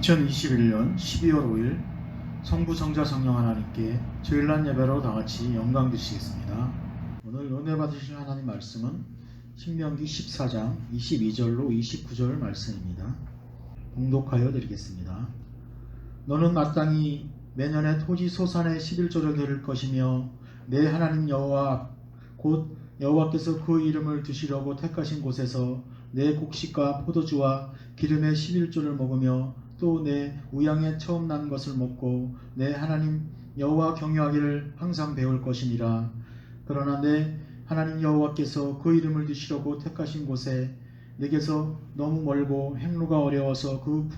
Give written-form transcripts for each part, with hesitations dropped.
2021년 12월 5일 성부 성자 성령 하나님께 주일날 예배로 다같이 영광 드리시겠습니다. 오늘 은혜 받으실 하나님 말씀은 신명기 14장 22절로 29절 말씀입니다. 봉독하여 드리겠습니다. 너는 마땅히 매년에 토지 소산의 11조를 드릴 것이며 내 하나님 여호와 곧 여호와께서 그 이름을 두시려고 택하신 곳에서 내 곡식과 포도주와 기름의 11조를 먹으며 또 내 우양에 처음 난 것을 먹고 내 하나님 여호와 경유하기를 항상 배울 것이니라. 그러나 내 하나님 여호와께서 그 이름을 두시려고 택하신 곳에 내게서 너무 멀고 행로가 어려워서 그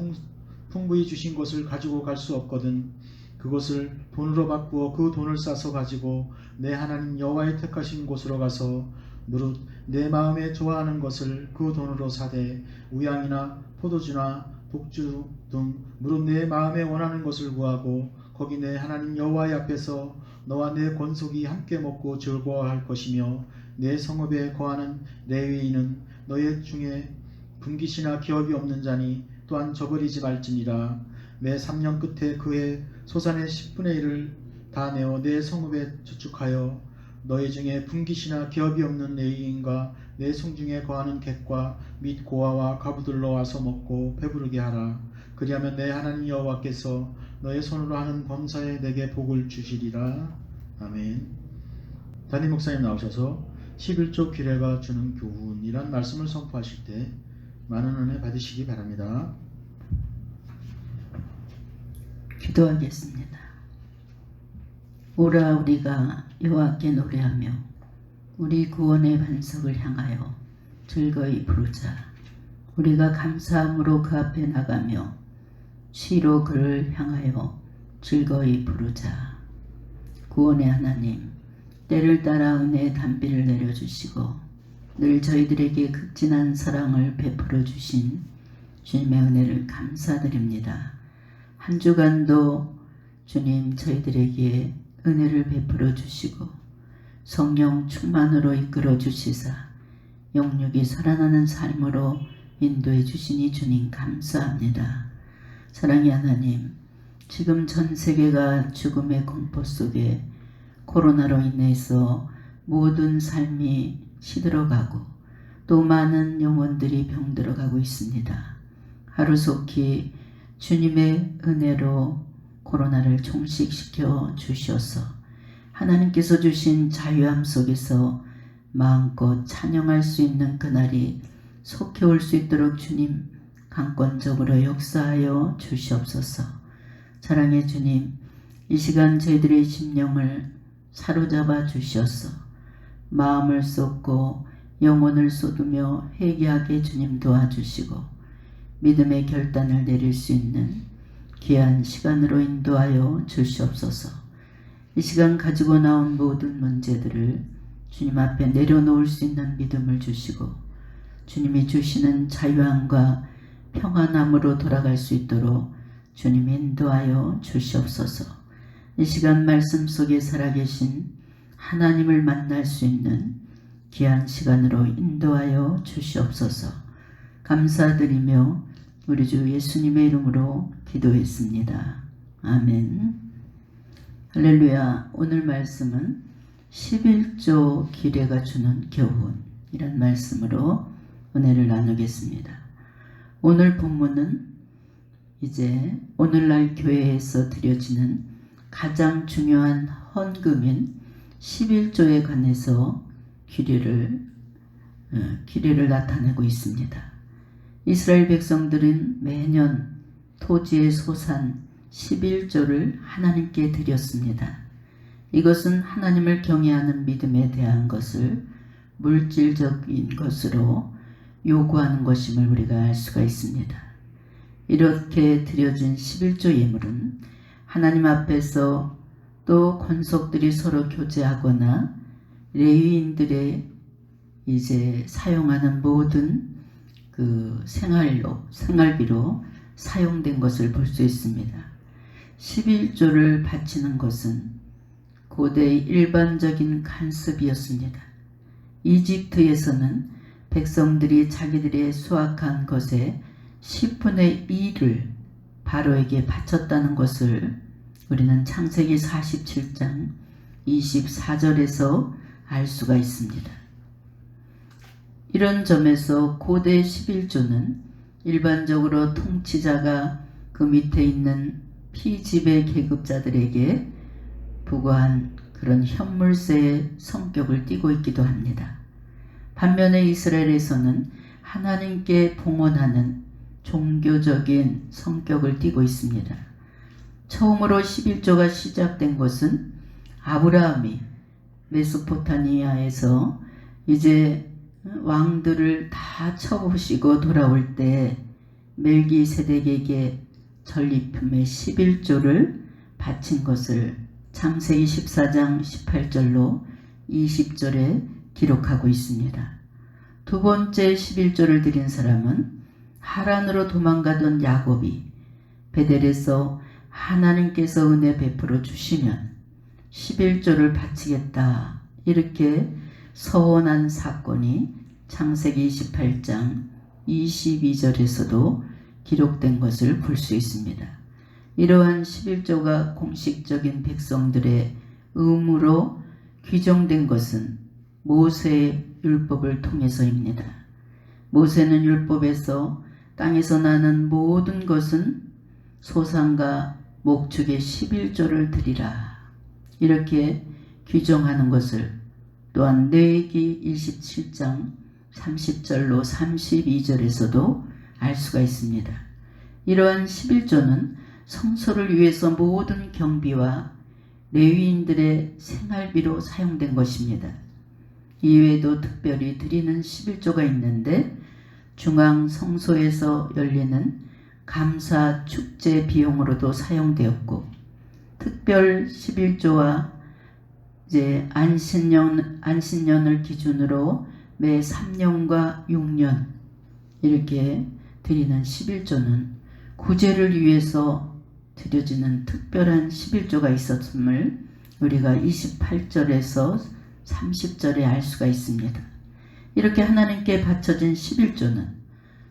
풍부히 주신 것을 가지고 갈 수 없거든. 그것을 돈으로 바꾸어 그 돈을 싸서 가지고 내 하나님 여호와의 택하신 곳으로 가서 무릇 내 마음에 좋아하는 것을 그 돈으로 사되 우양이나 포도주나 독주 등 무릇 내 마음에 원하는 것을 구하고 거기 내 하나님 여호와의 앞에서 너와 내 권속이 함께 먹고 즐거워할 것이며 내 성읍에 거하는 레위인은 너희 중에 분깃이나 기업이 없는 자니 또한 저버리지 말지니라. 매 3년 끝에 그의 소산의 10분의 1을 다 내어 내 성읍에 저축하여 너희 중에 분깃이나 기업이 없는 레위인과 내 성중에 거하는 객과 및 고아와 과부들로 와서 먹고 배부르게 하라. 그리하면 내 하나님 여호와께서 너의 손으로 하는 범사에 내게 복을 주시리라. 아멘. 담임 목사님 나오셔서 11조 규례가 주는 교훈이란 말씀을 선포하실 때 많은 은혜 받으시기 바랍니다. 기도하겠습니다. 오라 우리가 여호와께 노래하며 우리 구원의 반석을 향하여 즐거이 부르자. 우리가 감사함으로 그 앞에 나가며 시로 그를 향하여 즐거이 부르자. 구원의 하나님, 때를 따라 은혜의 단비를 내려주시고 늘 저희들에게 극진한 사랑을 베풀어 주신 주님의 은혜를 감사드립니다. 한 주간도 주님 저희들에게 은혜를 베풀어 주시고 성령 충만으로 이끌어 주시사 영육이 살아나는 삶으로 인도해 주시니 주님 감사합니다. 사랑의 하나님, 지금 전 세계가 죽음의 공포 속에 코로나로 인해서 모든 삶이 시들어가고 또 많은 영혼들이 병들어가고 있습니다. 하루속히 주님의 은혜로 코로나를 종식시켜 주셔서 하나님께서 주신 자유함 속에서 마음껏 찬양할 수 있는 그날이 속히 올 수 있도록 주님 강권적으로 역사하여 주시옵소서. 사랑의 주님, 이 시간 저희들의 심령을 사로잡아 주셔서 마음을 쏟고 영혼을 쏟으며 회개하게 주님 도와주시고 믿음의 결단을 내릴 수 있는 귀한 시간으로 인도하여 주시옵소서. 이 시간 가지고 나온 모든 문제들을 주님 앞에 내려놓을 수 있는 믿음을 주시고 주님이 주시는 자유함과 평안함으로 돌아갈 수 있도록 주님 인도하여 주시옵소서. 이 시간 말씀 속에 살아계신 하나님을 만날 수 있는 귀한 시간으로 인도하여 주시옵소서. 감사드리며 우리 주 예수님의 이름으로 기도했습니다. 아멘. 할렐루야. 오늘 말씀은 11조 규례가 주는 교훈이란 말씀으로 은혜를 나누겠습니다. 오늘 본문은 이제 오늘날 교회에서 드려지는 가장 중요한 헌금인 11조에 관해서 규례를 나타내고 있습니다. 이스라엘 백성들은 매년 토지의 소산 11조를 하나님께 드렸습니다. 이것은 하나님을 경외하는 믿음에 대한 것을 물질적인 것으로 요구하는 것임을 우리가 알 수가 있습니다. 이렇게 드려진 11조 예물은 하나님 앞에서 또 권속들이 서로 교제하거나 레위인들의 이제 사용하는 모든 그 생활비로 사용된 것을 볼 수 있습니다. 11조를 바치는 것은 고대의 일반적인 간습이었습니다. 이집트에서는 백성들이 자기들의 수확한 것의 10분의 1을 바로에게 바쳤다는 것을 우리는 창세기 47장 24절에서 알 수가 있습니다. 이런 점에서 고대 11조는 일반적으로 통치자가 그 밑에 있는 피지배 계급자들에게 부과한 그런 현물세의 성격을 띠고 있기도 합니다. 반면에 이스라엘에서는 하나님께 봉헌하는 종교적인 성격을 띠고 있습니다. 처음으로 11조가 시작된 것은 아브라함이 메소포타미아에서 이제 왕들을 다 쳐부시고 돌아올 때 멜기세덱에게 전리품의 11조를 바친 것을 창세기 14장 18절로 20절에 기록하고 있습니다. 두 번째 11조를 드린 사람은 하란으로 도망가던 야곱이 베델에서 하나님께서 은혜 베풀어 주시면 11조를 바치겠다 이렇게 서원한 사건이 창세기 28장 22절에서도 기록된 것을 볼 수 있습니다. 이러한 11조가 공식적인 백성들의 의무로 규정된 것은 모세의 율법을 통해서입니다. 모세는 율법에서 땅에서 나는 모든 것은 소산과 목축의 11조를 드리라 이렇게 규정하는 것을 또한 레위기 27장 30절로 32절에서도 알 수가 있습니다. 이러한 11조는 성소를 위해서 모든 경비와 레위인들의 생활비로 사용된 것입니다. 이외에도 특별히 드리는 11조가 있는데 중앙 성소에서 열리는 감사 축제 비용으로도 사용되었고 특별 11조와 이제 안신년을 기준으로 매 3년과 6년 이렇게 드리는 11조는 구제를 위해서 드려지는 특별한 11조가 있었음을 우리가 28절에서 30절에 알 수가 있습니다. 이렇게 하나님께 바쳐진 11조는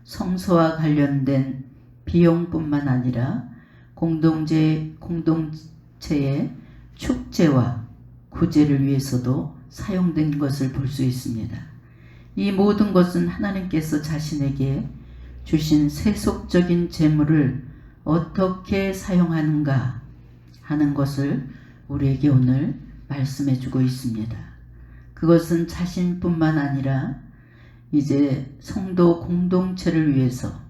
성소와 관련된 비용뿐만 아니라 공동체의 축제와 구제를 위해서도 사용된 것을 볼 수 있습니다. 이 모든 것은 하나님께서 자신에게 주신 세속적인 재물을 어떻게 사용하는가 하는 것을 우리에게 오늘 말씀해 주고 있습니다. 그것은 자신뿐만 아니라 이제 성도 공동체를 위해서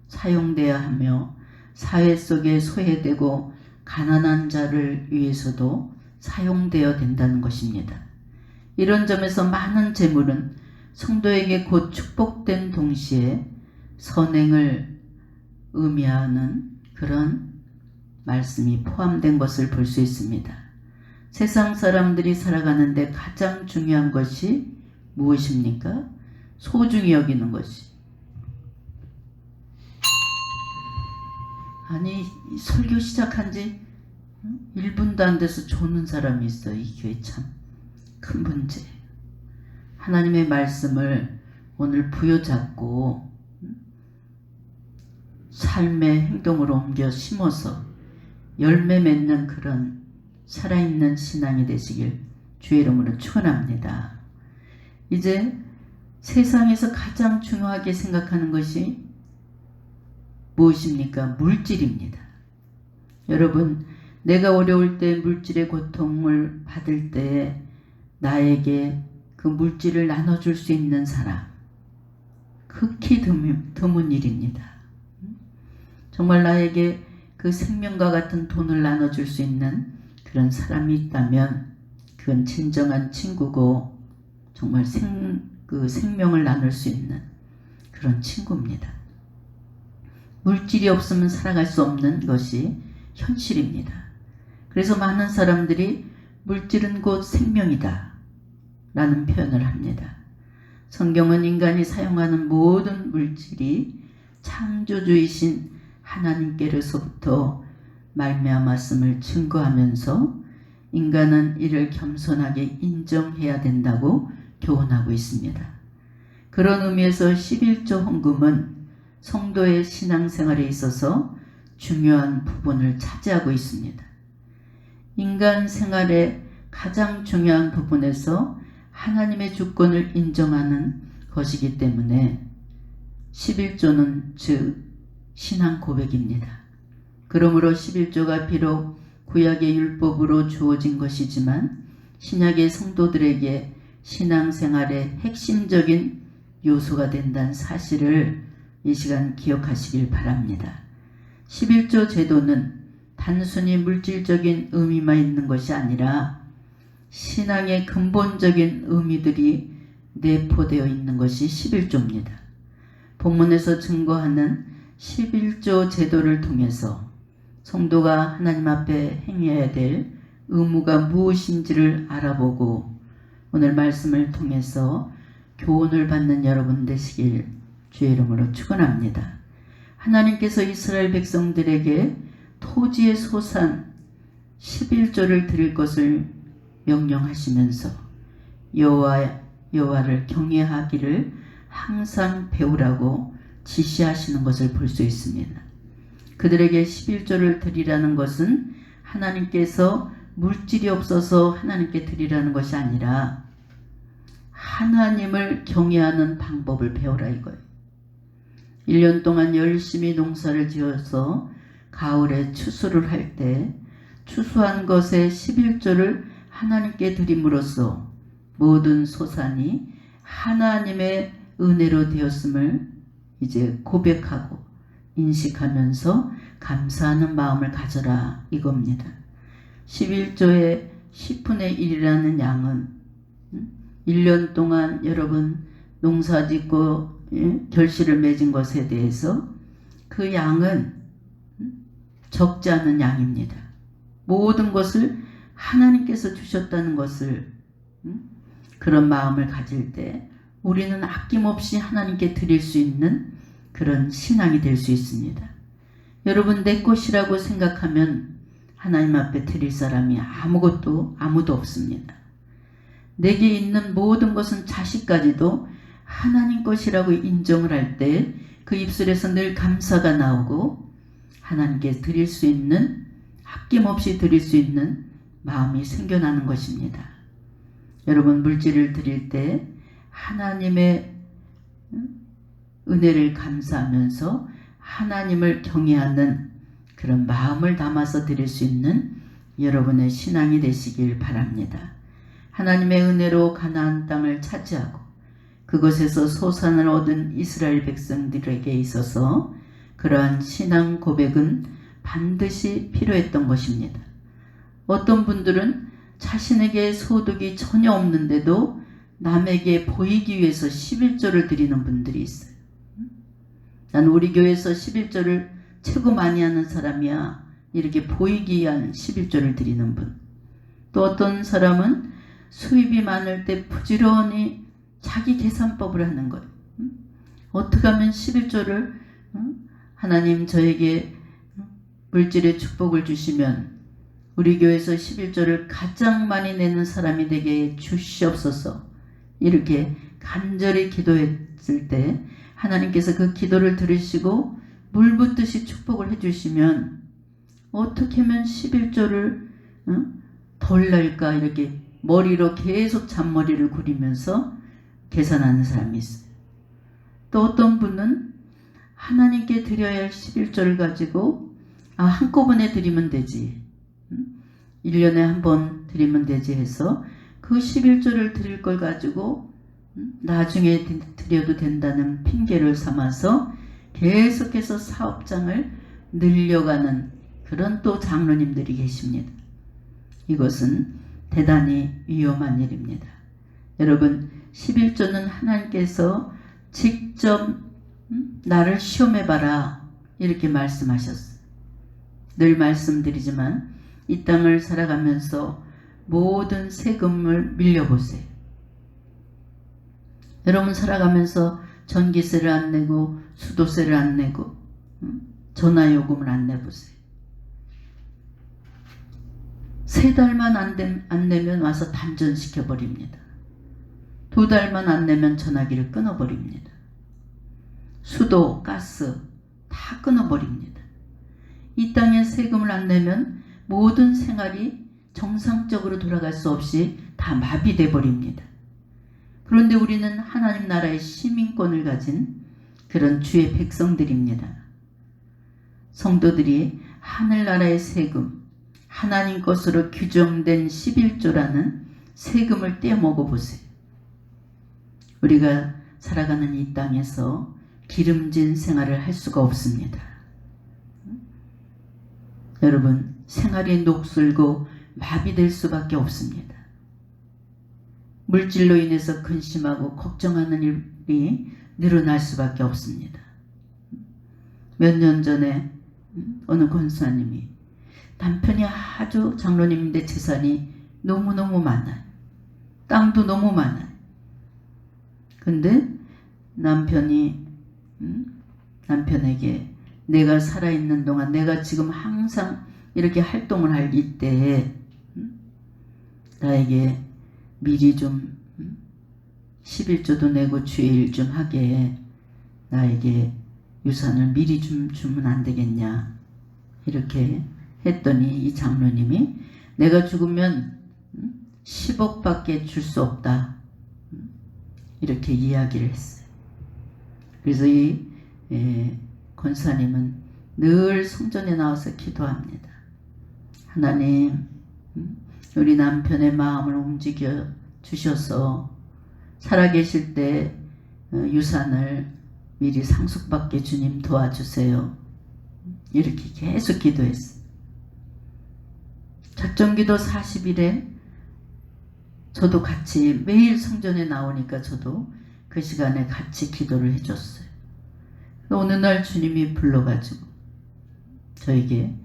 사용돼야 하며 사회 속에 소외되고 가난한 자를 위해서도 사용되어야 된다는 것입니다. 이런 점에서 많은 재물은 성도에게 곧 축복된 동시에 선행을 의미하는 그런 말씀이 포함된 것을 볼 수 있습니다. 세상 사람들이 살아가는데 가장 중요한 것이 무엇입니까? 소중히 여기는 것이. 아니 설교 시작한 지 1분도 안 돼서 조는 사람이 있어. 이 교회 참 큰 문제. 하나님의 말씀을 오늘 부여잡고 삶의 행동으로 옮겨 심어서 열매 맺는 그런 살아있는 신앙이 되시길 주의 이름으로 축원합니다. 이제 세상에서 가장 중요하게 생각하는 것이 무엇입니까? 물질입니다. 여러분, 내가 어려울 때 물질의 고통을 받을 때 나에게 그 물질을 나눠줄 수 있는 사람, 극히 드문 일입니다. 정말 나에게 그 생명과 같은 돈을 나눠줄 수 있는 그런 사람이 있다면 그건 진정한 친구고 정말 생명을 나눌 수 있는 그런 친구입니다. 물질이 없으면 살아갈 수 없는 것이 현실입니다. 그래서 많은 사람들이 물질은 곧 생명이다 라는 표현을 합니다. 성경은 인간이 사용하는 모든 물질이 창조주이신 하나님께로서부터 말미암았음을 증거하면서 인간은 이를 겸손하게 인정해야 된다고 교훈하고 있습니다. 그런 의미에서 11조 헌금은 성도의 신앙생활에 있어서 중요한 부분을 차지하고 있습니다. 인간 생활의 가장 중요한 부분에서 하나님의 주권을 인정하는 것이기 때문에 11조는 즉 신앙 고백입니다. 그러므로 11조가 비록 구약의 율법으로 주어진 것이지만 신약의 성도들에게 신앙생활의 핵심적인 요소가 된다는 사실을 이 시간 기억하시길 바랍니다. 11조 제도는 단순히 물질적인 의미만 있는 것이 아니라 신앙의 근본적인 의미들이 내포되어 있는 것이 11조입니다. 본문에서 증거하는 11조 제도를 통해서 성도가 하나님 앞에 행해야 될 의무가 무엇인지를 알아보고 오늘 말씀을 통해서 교훈을 받는 여러분 되시길 주의 이름으로 축원합니다. 하나님께서 이스라엘 백성들에게 토지의 소산 11조를 드릴 것을 명령하시면서 여호와를 경외하기를 항상 배우라고 지시하시는 것을 볼 수 있습니다. 그들에게 11조를 드리라는 것은 하나님께서 물질이 없어서 하나님께 드리라는 것이 아니라 하나님을 경외하는 방법을 배우라 이거예요. 1년 동안 열심히 농사를 지어서 가을에 추수를 할 때 추수한 것의 11조를 하나님께 드림으로써 모든 소산이 하나님의 은혜로 되었음을 이제 고백하고 인식하면서 감사하는 마음을 가져라 이겁니다. 11조의 10분의 1이라는 양은 1년 동안 여러분 농사 짓고 결실을 맺은 것에 대해서 그 양은 적지 않은 양입니다. 모든 것을 하나님께서 주셨다는 것을 그런 마음을 가질 때 우리는 아낌없이 하나님께 드릴 수 있는 그런 신앙이 될 수 있습니다. 여러분 내 것이라고 생각하면 하나님 앞에 드릴 사람이 아무도 없습니다. 내게 있는 모든 것은 자식까지도 하나님 것이라고 인정을 할 때 그 입술에서 늘 감사가 나오고 하나님께 드릴 수 있는 아낌없이 드릴 수 있는 마음이 생겨나는 것입니다. 여러분 물질을 드릴 때 하나님의 은혜를 감사하면서 하나님을 경외하는 그런 마음을 담아서 드릴 수 있는 여러분의 신앙이 되시길 바랍니다. 하나님의 은혜로 가나안 땅을 차지하고 그것에서 소산을 얻은 이스라엘 백성들에게 있어서 그러한 신앙 고백은 반드시 필요했던 것입니다. 어떤 분들은 자신에게 소득이 전혀 없는데도 남에게 보이기 위해서 11조를 드리는 분들이 있어요. 난 우리 교회에서 11조를 최고 많이 하는 사람이야. 이렇게 보이기 위한 11조를 드리는 분. 또 어떤 사람은 수입이 많을 때 부지런히 자기 계산법을 하는 거예요. 어떻게 하면 11조를 하나님 저에게 물질의 축복을 주시면 우리 교회에서 11조를 가장 많이 내는 사람이 되게 주시옵소서. 이렇게 간절히 기도했을 때 하나님께서 그 기도를 들으시고 물 붓듯이 축복을 해주시면 어떻게 하면 11조를 덜 낼까 이렇게 머리로 계속 잔머리를 굴리면서 계산하는 사람이 있어요. 또 어떤 분은 하나님께 드려야 할 11조를 가지고 한꺼번에 드리면 되지. 1년에 한 번 드리면 되지 해서 그 11조를 드릴 걸 가지고 나중에 드려도 된다는 핑계를 삼아서 계속해서 사업장을 늘려가는 그런 또 장로님들이 계십니다. 이것은 대단히 위험한 일입니다. 여러분 11조는 하나님께서 직접 나를 시험해봐라 이렇게 말씀하셨어요. 늘 말씀드리지만 이 땅을 살아가면서 모든 세금을 밀려보세요. 여러분 살아가면서 전기세를 안 내고 수도세를 안 내고 전화요금을 안 내보세요. 3달만 안 내면 와서 단전시켜버립니다. 2달만 안 내면 전화기를 끊어버립니다. 수도, 가스 다 끊어버립니다. 이 땅에 세금을 안 내면 모든 생활이 정상적으로 돌아갈 수 없이 다 마비돼 버립니다. 그런데 우리는 하나님 나라의 시민권을 가진 그런 주의 백성들입니다. 성도들이 하늘나라의 세금, 하나님 것으로 규정된 11조라는 세금을 떼어먹어 보세요. 우리가 살아가는 이 땅에서 기름진 생활을 할 수가 없습니다. 여러분, 생활이 녹슬고 마비될 수밖에 없습니다. 물질로 인해서 근심하고 걱정하는 일이 늘어날 수밖에 없습니다. 몇 년 전에 어느 권사님이 남편이 아주 장로님인데 재산이 너무너무 많아요. 땅도 너무 많아요. 근데 남편이 남편에게 내가 살아있는 동안, 내가 지금 항상 이렇게 활동을 할 이때에 나에게 미리 좀 11조도 내고 주의 일 좀 하게, 나에게 유산을 미리 좀 주면 안 되겠냐, 이렇게 했더니 이 장로님이 내가 죽으면 10억밖에 줄 수 없다, 이렇게 이야기를 했어요. 그래서 이 권사님은 늘 성전에 나와서 기도합니다. 하나님, 우리 남편의 마음을 움직여 주셔서 살아계실 때 유산을 미리 상속받게 주님 도와주세요. 이렇게 계속 기도했어요. 작정기도 40일에 저도 같이 매일 성전에 나오니까 저도 그 시간에 같이 기도를 해줬어요. 어느 날 주님이 불러가지고 저에게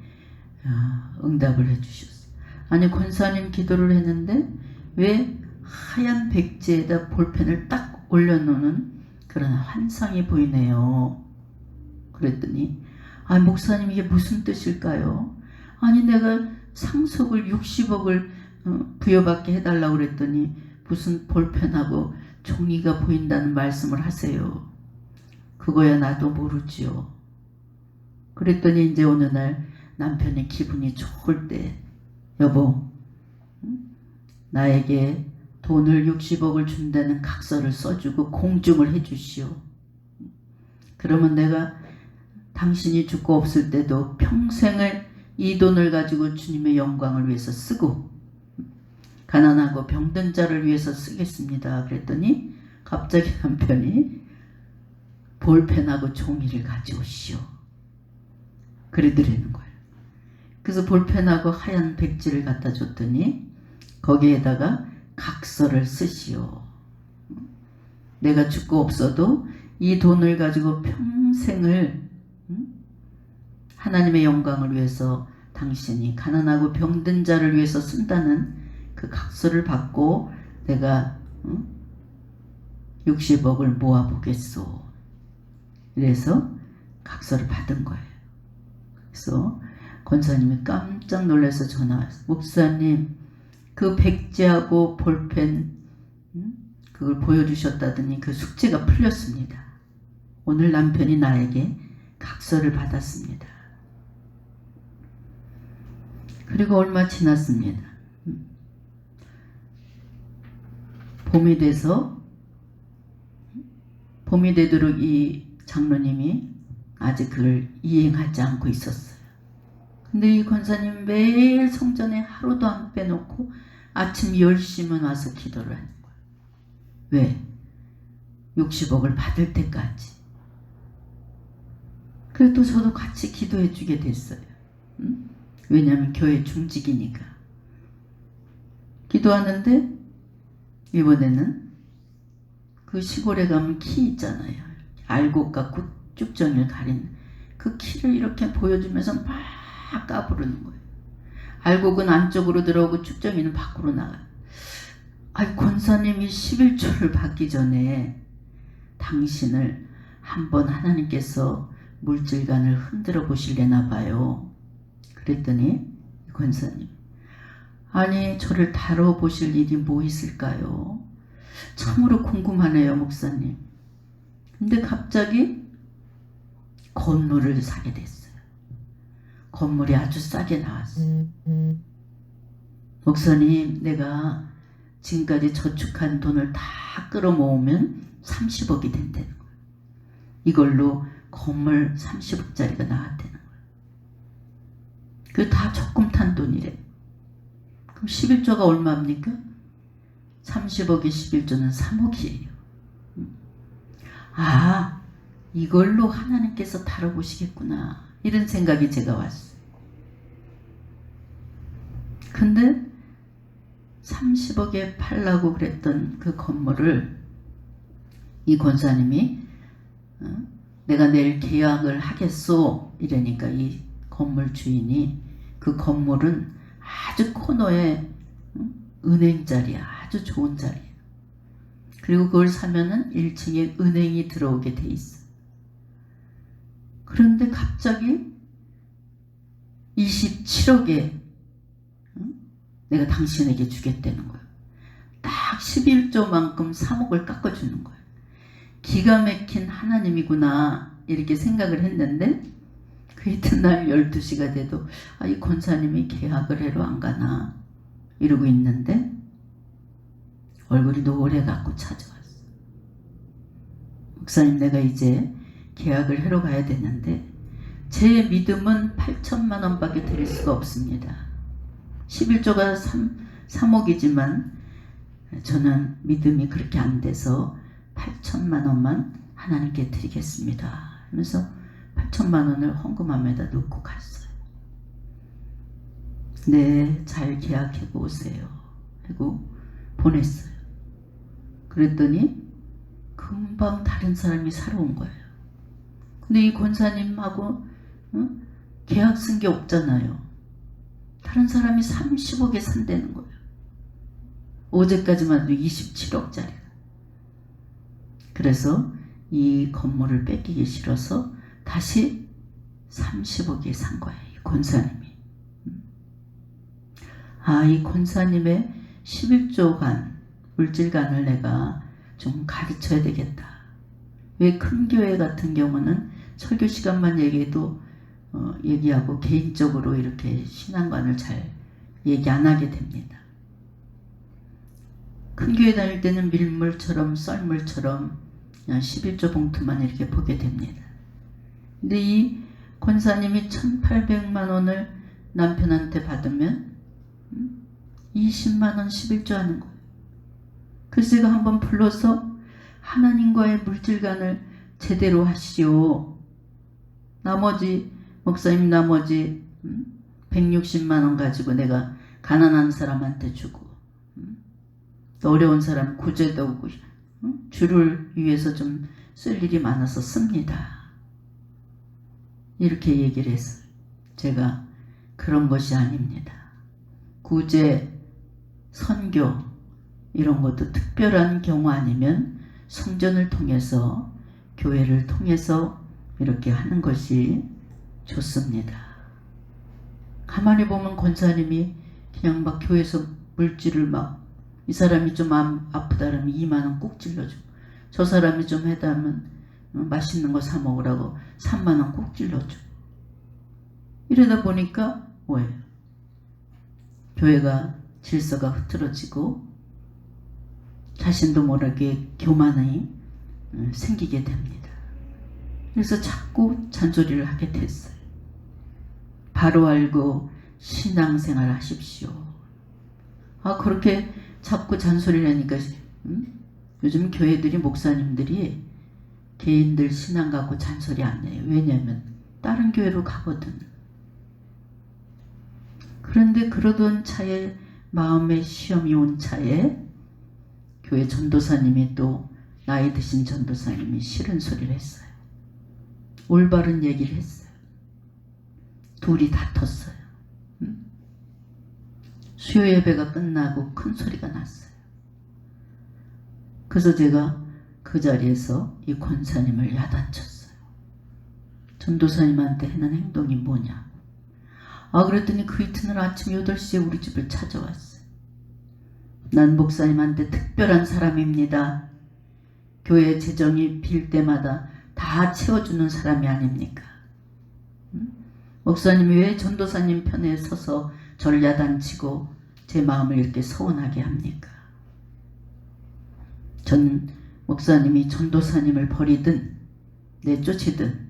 응답을 해주셨어요. 아니, 권사님 기도를 했는데 왜 하얀 백지에다 볼펜을 딱 올려놓는 그런 환상이 보이네요. 그랬더니 목사님, 이게 무슨 뜻일까요? 아니, 내가 상속을 60억을 부여받게 해달라고 그랬더니 무슨 볼펜하고 종이가 보인다는 말씀을 하세요. 그거야 나도 모르지요. 그랬더니 이제 어느 날 남편이 기분이 좋을 때, 여보, 나에게 돈을 60억을 준다는 각서를 써주고 공증을 해주시오. 그러면 내가 당신이 죽고 없을 때도 평생을 이 돈을 가지고 주님의 영광을 위해서 쓰고 가난하고 병든 자를 위해서 쓰겠습니다. 그랬더니 갑자기 남편이 볼펜하고 종이를 가져오시오, 그러더라는 거예요. 그래서 볼펜하고 하얀 백지를 갖다 줬더니 거기에다가 각서를 쓰시오. 내가 죽고 없어도 이 돈을 가지고 평생을 하나님의 영광을 위해서 당신이 가난하고 병든 자를 위해서 쓴다는 그 각서를 받고 내가 60억을 모아보겠소. 그래서 각서를 받은 거예요. 그래서 권사님이 깜짝 놀라서 전화 왔어요. 목사님, 그 백지하고 볼펜 그걸 보여주셨다더니 그 숙제가 풀렸습니다. 오늘 남편이 나에게 각서를 받았습니다. 그리고 얼마 지났습니다. 봄이 되도록 이 장로님이 아직 그걸 이행하지 않고 있었어요. 근데 이 권사님 매일 성전에 하루도 안 빼놓고 아침 10시면 와서 기도를 하는 거예요. 왜? 60억을 받을 때까지. 그래도 저도 같이 기도해 주게 됐어요. 왜냐하면 교회 중직이니까. 기도하는데 이번에는 그 시골에 가면 키 있잖아요. 알곡과 쭉정이를 가리는 그 키를 이렇게 보여주면서 막 까부르는 거예요. 알곡은 안쪽으로 들어오고 쭉정이는 밖으로 나가요. 권사님이 11조를 받기 전에 당신을 한번 하나님께서 물질관을 흔들어 보실래나 봐요. 그랬더니 권사님, 아니, 저를 다뤄보실 일이 뭐 있을까요? 참으로 궁금하네요, 목사님. 근데 갑자기 건물을 사게 됐어요. 건물이 아주 싸게 나왔어. 목사님, 내가 지금까지 저축한 돈을 다 끌어모으면 30억이 된다는 거야. 이걸로 건물 30억짜리가 나왔다는 거야. 그게 다 적금 탄 돈이래. 그럼 11조가 얼마입니까? 30억에 11조는 3억이에요. 아, 이걸로 하나님께서 다뤄보시겠구나. 이런 생각이 제가 왔어요. 근데 30억에 팔라고 그랬던 그 건물을 이 권사님이 내가 내일 계약을 하겠소 이러니까 이 건물 주인이 그 건물은 아주 코너에 은행 자리야. 아주 좋은 자리야. 그리고 그걸 사면은 1층에 은행이 들어오게 돼 있어. 그런데 갑자기 27억에 내가 당신에게 주겠다는 거야. 딱 11조만큼 3억을 깎아주는 거야. 기가 막힌 하나님이구나 이렇게 생각을 했는데 그 이튿날 12시가 돼도 이 권사님이 계약을 하러 안 가나 이러고 있는데 얼굴이 노래갖고 찾아왔어. 목사님, 내가 이제 계약을 하러 가야 되는데 제 믿음은 8천만 원밖에 드릴 수가 없습니다. 11조가 3억이지만 저는 믿음이 그렇게 안 돼서 8천만 원만 하나님께 드리겠습니다 하면서 8천만 원을 헌금함에다 넣고 갔어요. 네, 잘 계약하고 오세요 하고 보냈어요. 그랬더니 금방 다른 사람이 사러 온 거예요. 근데 이 권사님하고 계약 쓴 게 없잖아요. 다른 사람이 30억에 산다는 거예요. 어제까지만 해도 27억짜리. 그래서 이 건물을 뺏기기 싫어서 다시 30억에 산 거예요. 이 권사님이. 이 권사님의 11조간 물질관을 내가 좀 가르쳐야 되겠다. 왜 큰 교회 같은 경우는 설교 시간만 얘기해도 얘기하고 개인적으로 이렇게 신앙관을 잘 얘기 안 하게 됩니다. 큰 교회 다닐 때는 밀물처럼 썰물처럼 그냥 11조 봉투만 이렇게 보게 됩니다. 근데 이 권사님이 1,800만 원을 남편한테 받으면 20만 원 11조 하는 거예요. 그래서 제가 한번 불러서 하나님과의 물질관을 제대로 하시오. 나머지 목사님 나머지 160만 원 가지고 내가 가난한 사람한테 주고 또 어려운 사람 구제도 오고 주를 위해서 좀 쓸 일이 많아서 씁니다. 이렇게 얘기를 했어요. 제가 그런 것이 아닙니다. 구제, 선교 이런 것도 특별한 경우 아니면 성전을 통해서 교회를 통해서 이렇게 하는 것이 좋습니다. 가만히 보면 권사님이 그냥 막 교회에서 물질을 막 이 사람이 좀 아프다 그러면 2만 원 꼭 찔러주고 저 사람이 좀 해다 하면 맛있는 거 사 먹으라고 3만 원 꼭 찔러주고 이러다 보니까 뭐예요? 교회가 질서가 흐트러지고 자신도 모르게 교만이 생기게 됩니다. 그래서 자꾸 잔소리를 하게 됐어요. 바로 알고 신앙생활 하십시오. 그렇게 자꾸 잔소리를 하니까 요즘 교회들이 목사님들이 개인들 신앙 갖고 잔소리 안 해요. 왜냐하면 다른 교회로 가거든. 그런데 그러던 차에 마음의 시험이 온 차에 교회 전도사님이 또 나이 드신 전도사님이 싫은 소리를 했어요. 올바른 얘기를 했어요. 둘이 다퉜어요. 수요 예배가 끝나고 큰 소리가 났어요. 그래서 제가 그 자리에서 이 권사님을 야단쳤어요. 전도사님한테 하는 행동이 뭐냐. 그랬더니 그 이튿날 아침 8시에 우리 집을 찾아왔어요. 난 목사님한테 특별한 사람입니다. 교회 재정이 빌 때마다 다 채워주는 사람이 아닙니까? 목사님이 왜 전도사님 편에 서서 저를 야단치고 제 마음을 이렇게 서운하게 합니까? 전 목사님이 전도사님을 버리든 내쫓이든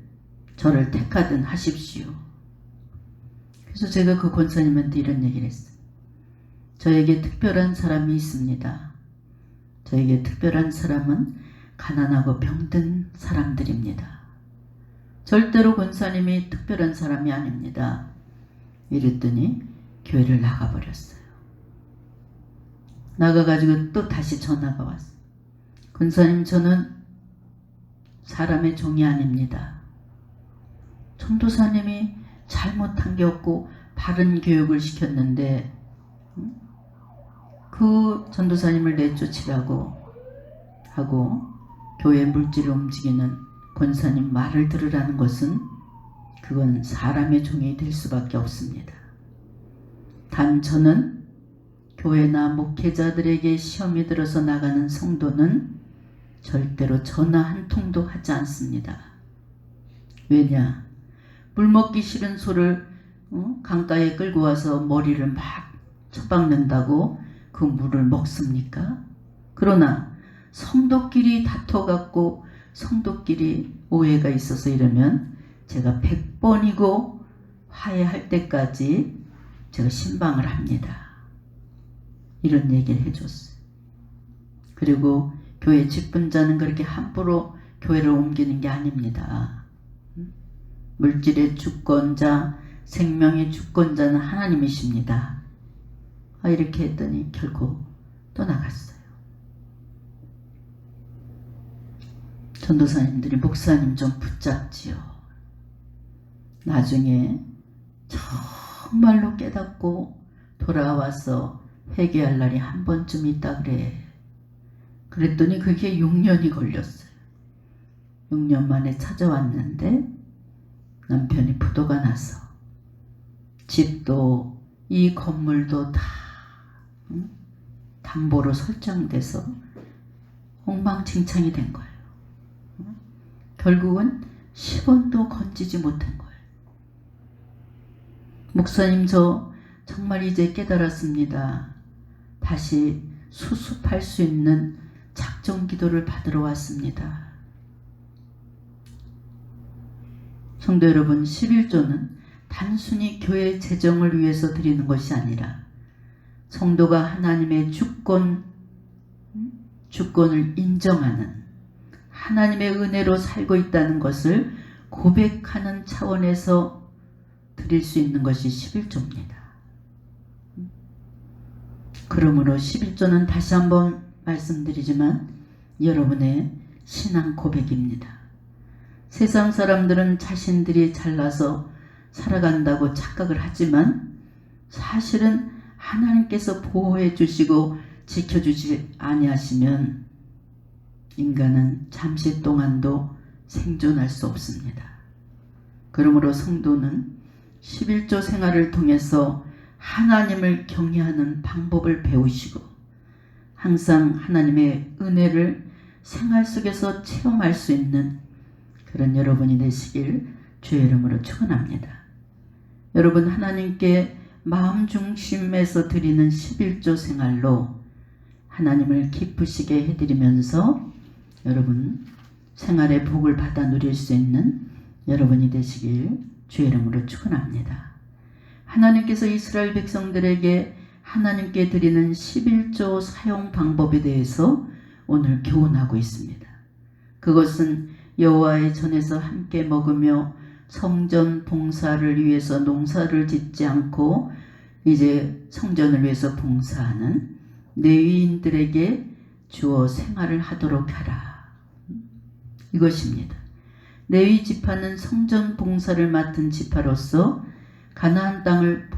저를 택하든 하십시오. 그래서 제가 그 권사님한테 이런 얘기를 했어요. 저에게 특별한 사람이 있습니다. 저에게 특별한 사람은 가난하고 병든 사람들입니다. 절대로 권사님이 특별한 사람이 아닙니다. 이랬더니 교회를 나가버렸어요. 나가가지고 또 다시 전화가 왔어요. 권사님, 저는 사람의 종이 아닙니다. 전도사님이 잘못한 게 없고 바른 교육을 시켰는데 그 전도사님을 내쫓으라고 하고 교회 물질을 움직이는 권사님 말을 들으라는 것은 그건 사람의 종이 될 수밖에 없습니다. 단 저는 교회나 목회자들에게 시험이 들어서 나가는 성도는 절대로 전화 한 통도 하지 않습니다. 왜냐? 물 먹기 싫은 소를 강가에 끌고 와서 머리를 막 쳐박는다고 그 물을 먹습니까? 그러나 성도끼리 다퉈갖고 성도끼리 오해가 있어서 이러면 제가 100번이고 화해할 때까지 제가 신방을 합니다. 이런 얘기를 해줬어요. 그리고 교회 직분자는 그렇게 함부로 교회를 옮기는 게 아닙니다. 물질의 주권자, 생명의 주권자는 하나님이십니다. 이렇게 했더니 결국 떠나갔어요. 전도사님들이 목사님 좀 붙잡지요. 나중에 정말로 깨닫고 돌아와서 회개할 날이 한 번쯤 있다 그래. 그랬더니 그게 6년이 걸렸어요. 6년 만에 찾아왔는데 남편이 부도가 나서 집도 이 건물도 다 담보로 설정돼서 엉망진창이 된 거예요. 결국은 10원도 건지지 못한 거예요. 목사님, 저 정말 이제 깨달았습니다. 다시 수습할 수 있는 작정 기도를 받으러 왔습니다. 성도 여러분, 11조는 단순히 교회 재정을 위해서 드리는 것이 아니라 성도가 하나님의 주권을 인정하는 하나님의 은혜로 살고 있다는 것을 고백하는 차원에서 드릴 수 있는 것이 11조입니다. 그러므로 11조는 다시 한번 말씀드리지만 여러분의 신앙 고백입니다. 세상 사람들은 자신들이 잘나서 살아간다고 착각을 하지만 사실은 하나님께서 보호해 주시고 지켜주지 아니하시면 인간은 잠시 동안도 생존할 수 없습니다. 그러므로 성도는 11조 생활을 통해서 하나님을 경외하는 방법을 배우시고 항상 하나님의 은혜를 생활 속에서 체험할 수 있는 그런 여러분이 되시길 주의 이름으로 축원합니다. 여러분, 하나님께 마음 중심에서 드리는 11조 생활로 하나님을 기쁘시게 해드리면서 여러분 생활의 복을 받아 누릴 수 있는 여러분이 되시길 주의 이름으로 축원합니다. 하나님께서 이스라엘 백성들에게 하나님께 드리는 11조 사용 방법에 대해서 오늘 교훈하고 있습니다. 그것은 여호와의 전에서 함께 먹으며 성전 봉사를 위해서 농사를 짓지 않고 이제 성전을 위해서 봉사하는 레위인들에게 주어 생활을 하도록 하라. 이것입니다. 레위 지파는 성전 봉사를 맡은 지파로서 가나안 땅을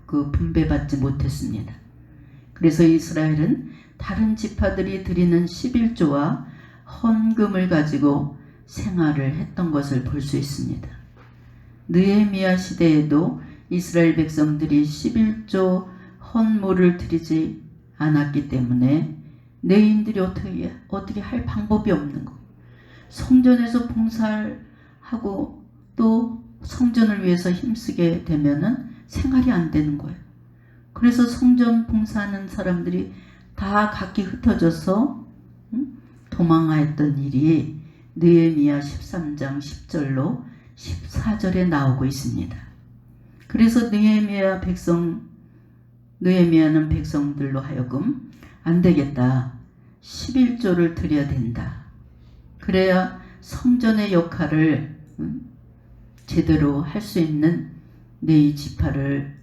분배받지 못했습니다. 그래서 이스라엘은 다른 지파들이 드리는 11조와 헌금을 가지고 생활을 했던 것을 볼 수 있습니다. 느헤미야 시대에도 이스라엘 백성들이 11조 헌물을 드리지 않았기 때문에 레위인들이 어떻게 할 방법이 없는 거. 성전에서 봉사를 하고 또 성전을 위해서 힘쓰게 되면은 생활이 안 되는 거예요. 그래서 성전 봉사하는 사람들이 다 각기 흩어져서 도망하였던 일이 느헤미야 13장 10절로 14절에 나오고 있습니다. 그래서 느헤미야는 백성들로 하여금 안 되겠다. 11조를 드려야 된다. 그래야 성전의 역할을 제대로 할 수 있는 네 지파를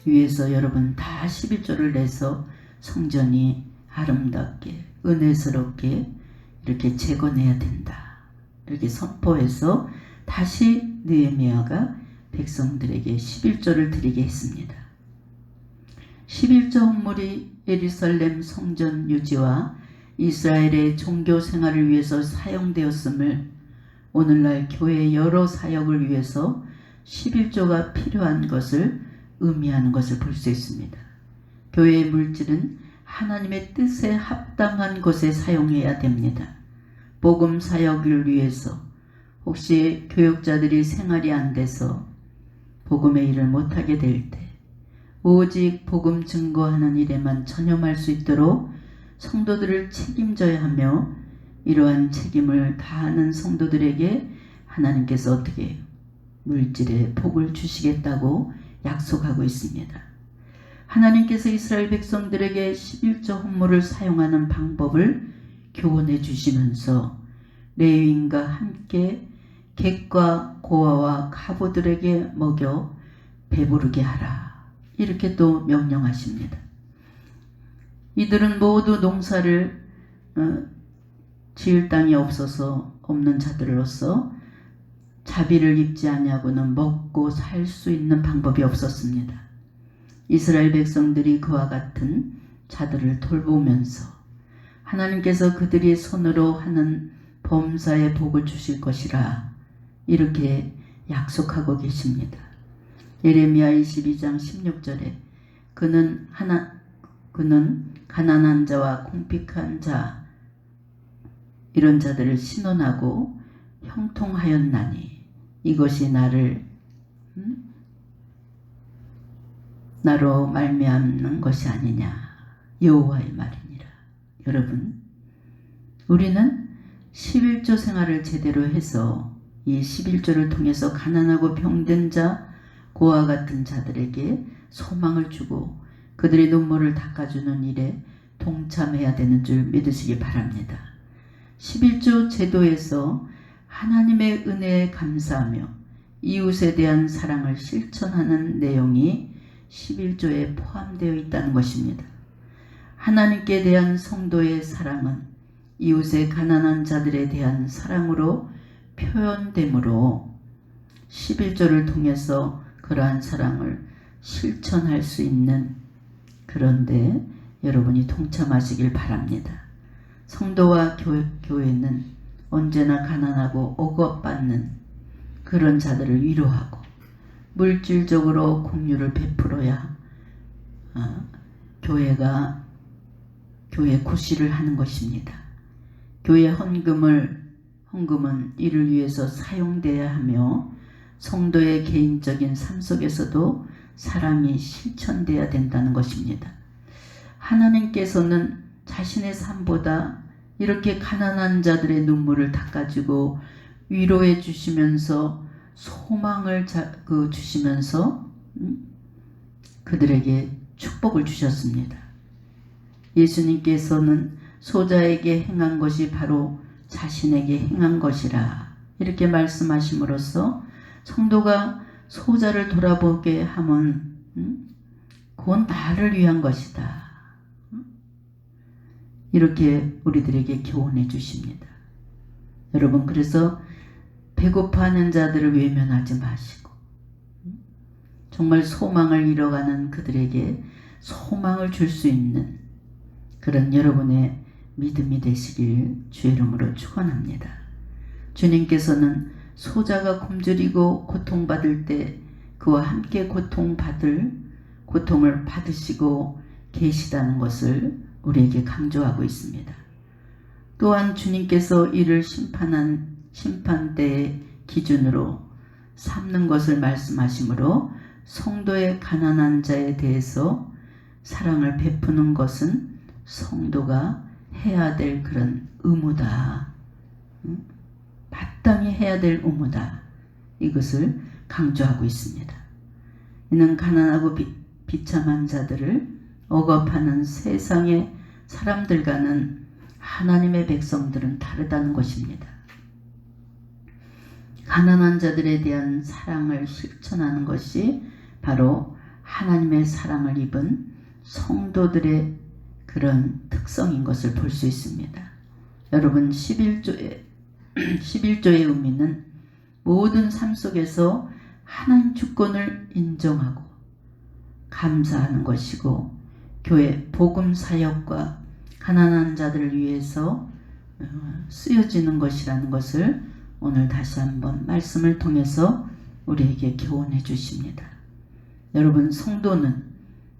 위해서 여러분 다 11조를 내서 성전이 아름답게 은혜스럽게 이렇게 재건해야 된다. 이렇게 선포해서 다시 느헤미야가 백성들에게 11조를 드리게 했습니다. 11조 헌물이 예루살렘 성전 유지와 이스라엘의 종교 생활을 위해서 사용되었음을 오늘날 교회의 여러 사역을 위해서 11조가 필요한 것을 의미하는 것을 볼 수 있습니다. 교회의 물질은 하나님의 뜻에 합당한 곳에 사용해야 됩니다. 복음 사역을 위해서 혹시 교육자들이 생활이 안 돼서 복음의 일을 못하게 될 때 오직 복음 증거하는 일에만 전념할 수 있도록 성도들을 책임져야 하며 이러한 책임을 다하는 성도들에게 하나님께서 어떻게 해요? 물질의 복을 주시겠다고 약속하고 있습니다. 하나님께서 이스라엘 백성들에게 11조 헌물을 사용하는 방법을 교훈해 주시면서 레위인과 함께 객과 고아와 가부들에게 먹여 배부르게 하라. 이렇게 또 명령하십니다. 이들은 모두 농사를 지을 땅이 없어서 없는 자들로서 자비를 입지 아니하고는 먹고 살 수 있는 방법이 없었습니다. 이스라엘 백성들이 그와 같은 자들을 돌보면서 하나님께서 그들이 손으로 하는 범사에 복을 주실 것이라 이렇게 약속하고 계십니다. 예레미야 22장 16절에 그는 가난한 자와 궁핍한 자 이런 자들을 신원하고 형통하였나니 이것이 나로 말미암는 것이 아니냐 여호와의 말이니라. 여러분 우리는 11조 생활을 제대로 해서 이 11조를 통해서 가난하고 병든 자 고아 같은 자들에게 소망을 주고 그들의 눈물을 닦아주는 일에 동참해야 되는 줄 믿으시기 바랍니다. 11조 제도에서 하나님의 은혜에 감사하며 이웃에 대한 사랑을 실천하는 내용이 11조에 포함되어 있다는 것입니다. 하나님께 대한 성도의 사랑은 이웃의 가난한 자들에 대한 사랑으로 표현되므로 11조를 통해서 그러한 사랑을 실천할 수 있는 그런데 여러분이 동참하시길 바랍니다. 성도와 교회는 언제나 가난하고 억압받는 그런 자들을 위로하고 물질적으로 공유를 베풀어야 교회 구실을 하는 것입니다. 교회 헌금은 이를 위해서 사용돼야 하며 성도의 개인적인 삶 속에서도 사랑이 실천돼야 된다는 것입니다. 하나님께서는 자신의 삶보다 이렇게 가난한 자들의 눈물을 닦아주고 위로해 주시면서 소망을 주시면서 그들에게 축복을 주셨습니다. 예수님께서는 소자에게 행한 것이 바로 자신에게 행한 것이라 이렇게 말씀하심으로써 성도가 소자를 돌아보게 하면 그건 나를 위한 것이다. 이렇게 우리들에게 교훈해 주십니다. 여러분 그래서 배고파하는 자들을 외면하지 마시고 정말 소망을 잃어가는 그들에게 소망을 줄 수 있는 그런 여러분의 믿음이 되시길 주의 이름으로 축원합니다. 주님께서는 소자가 굶주리고 고통받을 때 그와 함께 고통을 받으시고 계시다는 것을 우리에게 강조하고 있습니다. 또한 주님께서 이를 심판한 심판대의 기준으로 삼는 것을 말씀하시므로 성도의 가난한 자에 대해서 사랑을 베푸는 것은 성도가 해야 될 그런 의무다. 마땅히 해야 될 의무다. 이것을 강조하고 있습니다. 이는 가난하고 비참한 자들을 억압하는 세상의 사람들과는 하나님의 백성들은 다르다는 것입니다. 가난한 자들에 대한 사랑을 실천하는 것이 바로 하나님의 사랑을 입은 성도들의 그런 특성인 것을 볼 수 있습니다. 여러분 11조의 의미는 모든 삶 속에서 하나님 주권을 인정하고 감사하는 것이고 교회 복음 사역과 가난한 자들을 위해서 쓰여지는 것이라는 것을 오늘 다시 한번 말씀을 통해서 우리에게 교훈해 주십니다. 여러분 성도는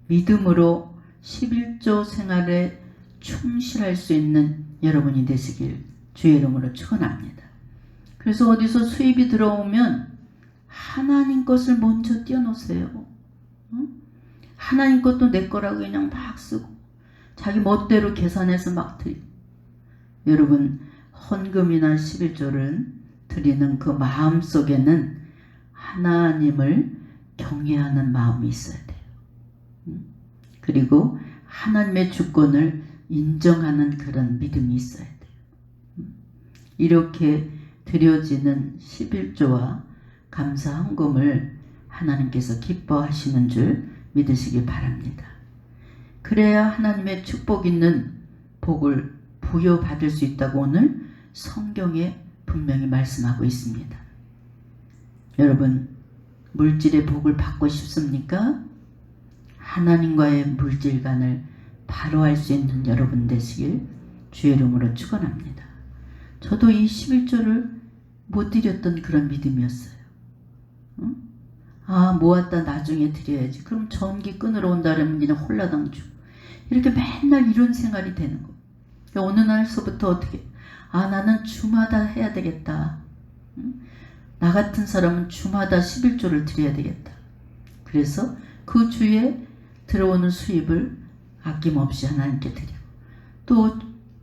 믿음으로 11조 생활에 충실할 수 있는 여러분이 되시길 주의 이름으로 축원합니다. 그래서 어디서 수입이 들어오면 하나님 것을 먼저 띄워놓으세요. 하나님 것도 내 거라고 그냥 막 쓰고 자기 멋대로 계산해서 막 드리고. 여러분 헌금이나 11조를 드리는 그 마음 속에는 하나님을 경외하는 마음이 있어야 돼요. 그리고 하나님의 주권을 인정하는 그런 믿음이 있어야 돼요. 이렇게 드려지는 11조와 감사 헌금을 하나님께서 기뻐하시는 줄 믿으시기 바랍니다. 그래야 하나님의 축복 있는 복을 부여받을 수 있다고 오늘 성경에 분명히 말씀하고 있습니다. 여러분 물질의 복을 받고 싶습니까? 하나님과의 물질관을 바로 할 수 있는 여러분 되시길 주의 이름으로 축원합니다. 저도 이 11조를 못 드렸던 그런 믿음이었어요. 모았다 나중에 드려야지. 그럼 전기 끊으러 온다 그러면 니는 홀라당 주고. 이렇게 맨날 이런 생활이 되는 거. 어느 날서부터 어떻게 나는 주마다 해야 되겠다. 나 같은 사람은 주마다 11조를 드려야 되겠다. 그래서 그 주에 들어오는 수입을 아낌없이 하나님께 드리고 또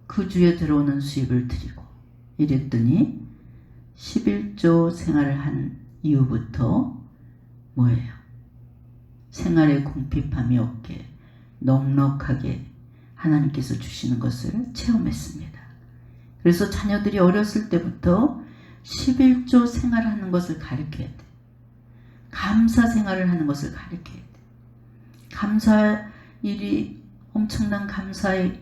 그 주에 들어오는 수입을 드리고 이랬더니 11조 생활을 한 이후부터 뭐예요? 생활에 궁핍함이 없게 넉넉하게 하나님께서 주시는 것을 체험했습니다. 그래서 자녀들이 어렸을 때부터 11조 생활하는 것을 가르쳐야 돼. 감사 생활을 하는 것을 가르쳐야 돼. 감사 일이 엄청난 감사할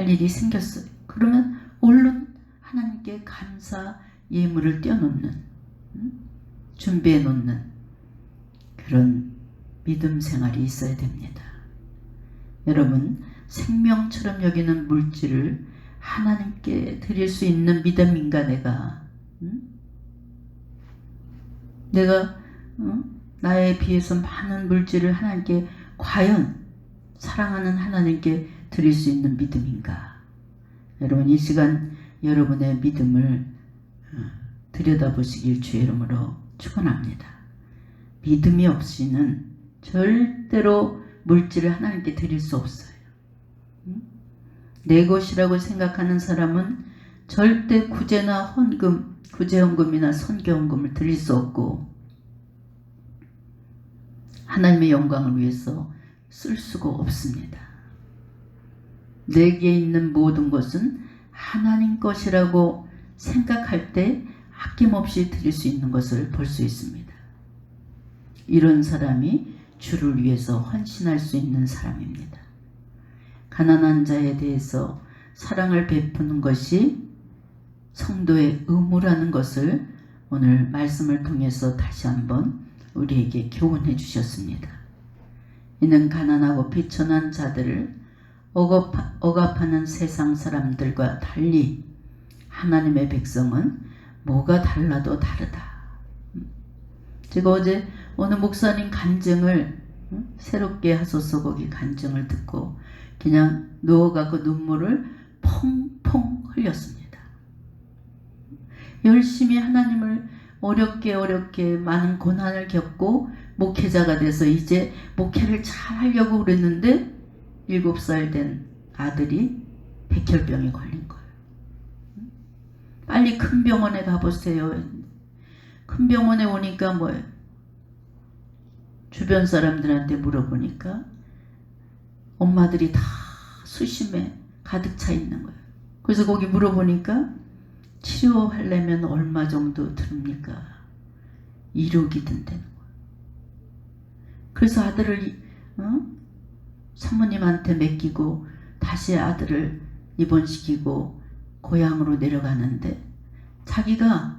일이 생겼어요. 그러면 얼른 하나님께 감사 예물을 띄워놓는 준비해 놓는 그런 믿음 생활이 있어야 됩니다. 여러분 생명처럼 여기는 물질을 하나님께 드릴 수 있는 믿음인가 내가 나에 비해서 많은 물질을 하나님께 과연 사랑하는 하나님께 드릴 수 있는 믿음인가? 여러분 이 시간 여러분의 믿음을 들여다보시길 주의 이름으로 축원합니다. 믿음이 없이는 절대로 물질을 하나님께 드릴 수 없어요. 내 것이라고 생각하는 사람은 절대 구제나 헌금, 구제헌금이나 선교헌금을 드릴 수 없고 하나님의 영광을 위해서 쓸 수가 없습니다. 내게 있는 모든 것은 하나님 것이라고 생각할 때 아낌없이 드릴 수 있는 것을 볼 수 있습니다. 이런 사람이 주를 위해서 헌신할 수 있는 사람입니다. 가난한 자에 대해서 사랑을 베푸는 것이 성도의 의무라는 것을 오늘 말씀을 통해서 다시 한번 우리에게 교훈해 주셨습니다. 이는 가난하고 비천한 자들을 억압하는 세상 사람들과 달리 하나님의 백성은 뭐가 달라도 다르다. 제가 어제 어느 목사님 간증을 새롭게 하소서 거기 간증을 듣고 그냥 누워갖고 눈물을 펑펑 흘렸습니다. 열심히 하나님을 어렵게 많은 고난을 겪고 목회자가 돼서 이제 목회를 잘 하려고 그랬는데 7살 된 아들이 백혈병에 걸린 거예요. 빨리 큰 병원에 가보세요. 큰 병원에 오니까 뭐예요? 주변 사람들한테 물어보니까 엄마들이 다 수심에 가득 차 있는 거예요. 그래서 거기 물어보니까 치료하려면 얼마 정도 듭니까? 1억이 든다는 거예요. 그래서 아들을 사모님한테 맡기고 다시 아들을 입원시키고 고향으로 내려가는데 자기가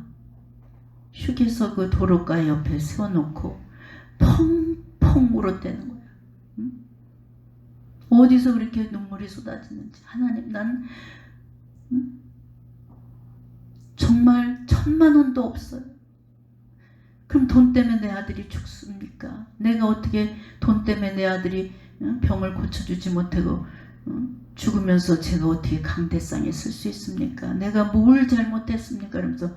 휴게소 그 도로가 옆에 세워놓고 펑펑 울었다는 거예요. 어디서 그렇게 눈물이 쏟아지는지. 하나님, 난 정말 1,000만 원도 없어요. 그럼 돈 때문에 내 아들이 죽습니까? 내가 어떻게 돈 때문에 내 아들이 병을 고쳐주지 못하고 죽으면서 제가 어떻게 강대상에 쓸 수 있습니까? 내가 뭘 잘못했습니까? 그러면서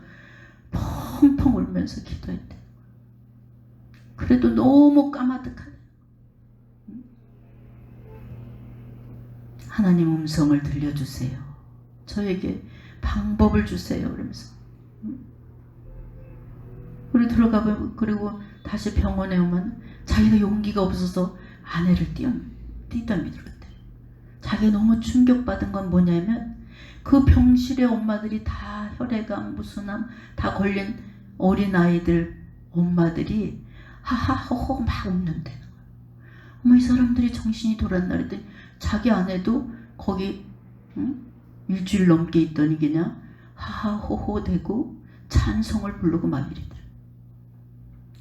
펑펑 울면서 기도했대. 그래도 너무 까마득하네. 하나님 음성을 들려주세요. 저에게 방법을 주세요. 그러면서 우리 들어가면, 그리고 다시 병원에 오면 자기가 용기가 없어서 아내를 뛰다 밀었대. 자기가 너무 충격받은 건 뭐냐면 그 병실에 엄마들이 다 혈액암 무슨 암 다 걸린 어린아이들 엄마들이 하하호호 막 웃는데, 어머 이 사람들이 정신이 돌았나 그랬더니 자기 아내도 거기 일주일 넘게 있더니 그냥 하하호호 대고 찬송을 부르고 막 이러더래.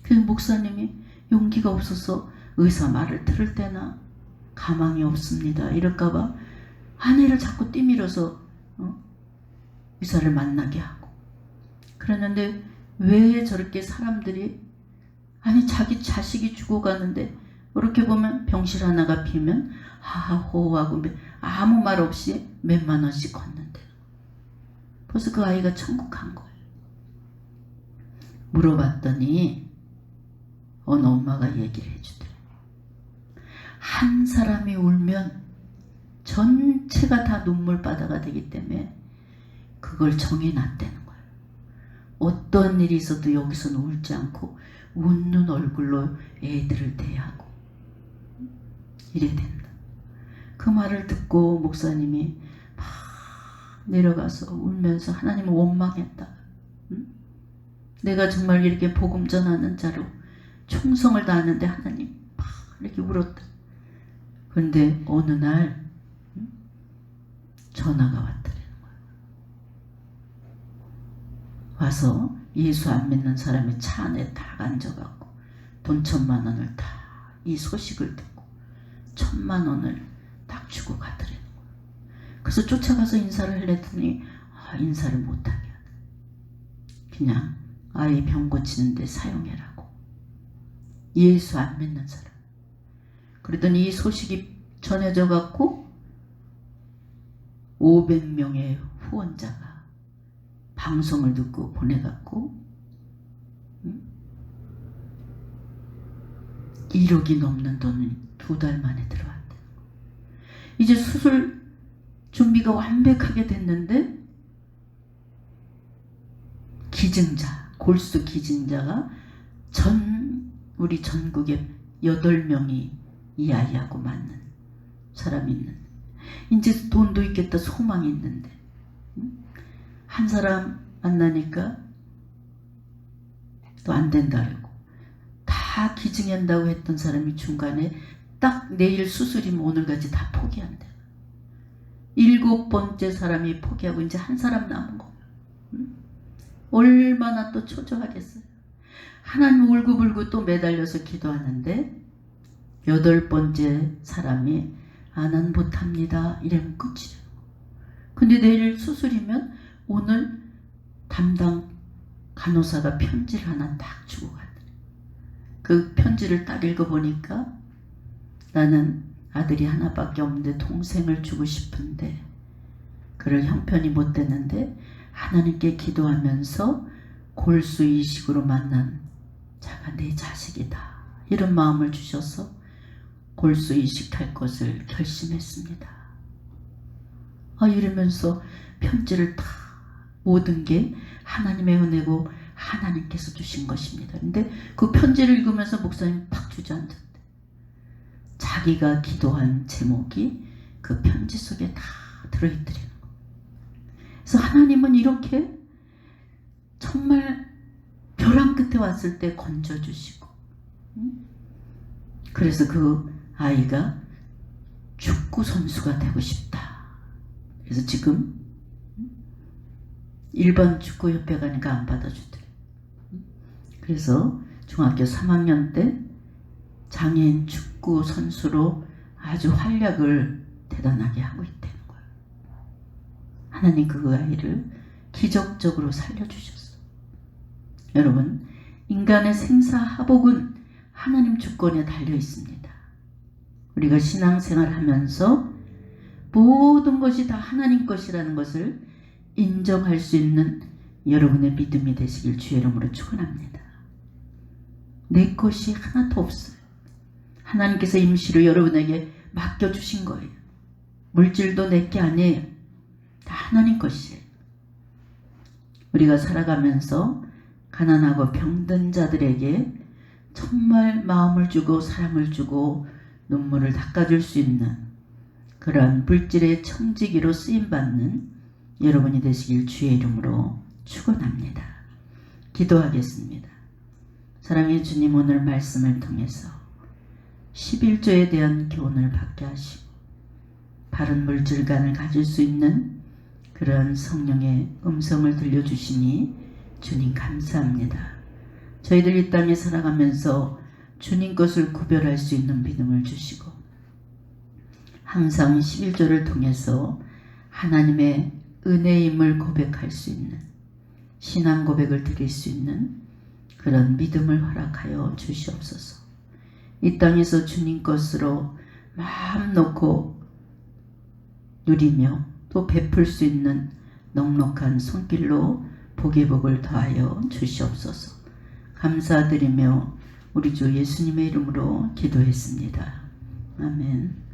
그래서 목사님이 용기가 없어서 의사 말을 들을 때나 가망이 없습니다 이럴까봐 아내를 자꾸 뛰밀어서 의사를 만나게 하고 그러는데, 왜 저렇게 사람들이, 아니 자기 자식이 죽어가는데 이렇게 보면 병실 하나가 비면 하하호하고 아무 말 없이 몇만 원씩 걷는데 벌써 그 아이가 천국 간 거예요. 물어봤더니 어느 엄마가 얘기를 해주더래. 한 사람이 울면 전체가 다 눈물바다가 되기 때문에 그걸 정해놨다는 거예요. 어떤 일이 있어도 여기서는 울지 않고 웃는 얼굴로 애들을 대하고 이래야 된다. 그 말을 듣고 목사님이 막 내려가서 울면서 하나님을 원망했다. 내가 정말 이렇게 복음 전하는 자로 충성을 다하는데 하나님 막 이렇게 울었다. 그런데 어느 날 전화가 왔더라는 거예요. 와서 예수 안 믿는 사람이 차 안에 딱 앉아갖고 돈 1,000만 원을 다 이 소식을 듣고 1,000만 원을 딱 주고 가더라는 거예요. 그래서 쫓아가서 인사를 하려더니 인사를 못하게 하더라. 그냥 아이 병 고치는데 사용해라고. 예수 안 믿는 사람. 그러더니 이 소식이 전해져 갖고 500명의 후원자가 방송을 듣고 보내갖고 1억이 넘는 돈이 2달 만에 들어왔대. 이제 수술 준비가 완벽하게 됐는데 기증자, 골수 기증자가 우리 전국에 8명이 이 아이하고 맞는 사람이 있는데, 이제 돈도 있겠다 소망이 있는데 한 사람 만나니까 또 안 된다 그러고, 다 기증한다고 했던 사람이 중간에 딱 내일 수술이면 오늘까지 다 포기한대. 7번째 사람이 포기하고 이제 한 사람 남은 거예요. 얼마나 또 초조하겠어요. 하나님 울고불고 또 매달려서 기도하는데 8번째 사람이 난 못합니다 이러면 끝이래요. 근데 내일 수술이면 오늘 담당 간호사가 편지를 하나 딱 주고 가더래. 그 편지를 딱 읽어보니까 나는 아들이 하나밖에 없는데 동생을 주고 싶은데 그럴 형편이 못 되는데 하나님께 기도하면서 골수이식으로 만난 자가 내 자식이다. 이런 마음을 주셔서 골수이식할 것을 결심했습니다. 이러면서 편지를 다 모든 게 하나님의 은혜고 하나님께서 주신 것입니다. 근데 그 편지를 읽으면서 목사님 팍 주저앉았대. 자기가 기도한 제목이 그 편지 속에 다 들어있더라는 거예요. 그래서 하나님은 이렇게 정말 벼랑 끝에 왔을 때 건져주시고, 그래서 그 아이가 축구 선수가 되고 싶다. 그래서 지금 일반 축구협회 가니까 안 받아주더래. 그래서 중학교 3학년 때 장애인 축구 선수로 아주 활약을 대단하게 하고 있다는 거예요. 하나님 그 아이를 기적적으로 살려주셨어. 여러분, 인간의 생사하복은 하나님 주권에 달려 있습니다. 우리가 신앙생활 하면서 모든 것이 다 하나님 것이라는 것을 인정할 수 있는 여러분의 믿음이 되시길 주의 이름으로 축원합니다. 내 것이 하나도 없어요. 하나님께서 임시로 여러분에게 맡겨주신 거예요. 물질도 내 게 아니에요. 다 하나님 것이에요. 우리가 살아가면서 가난하고 병든 자들에게 정말 마음을 주고 사랑을 주고 눈물을 닦아줄 수 있는 그런 물질의 청지기로 쓰임받는 여러분이 되시길 주의 이름으로 축원합니다. 기도하겠습니다. 사랑의 주님, 오늘 말씀을 통해서 11조에 대한 교훈을 받게 하시고 바른 물질관을 가질 수 있는 그런 성령의 음성을 들려주시니 주님 감사합니다. 저희들 이 땅에 살아가면서 주님 것을 구별할 수 있는 믿음을 주시고 항상 11조를 통해서 하나님의 은혜임을 고백할 수 있는 신앙 고백을 드릴 수 있는 그런 믿음을 허락하여 주시옵소서. 이 땅에서 주님 것으로 마음 놓고 누리며 또 베풀 수 있는 넉넉한 손길로 복의 복을 더하여 주시옵소서. 감사드리며 우리 주 예수님의 이름으로 기도했습니다. 아멘.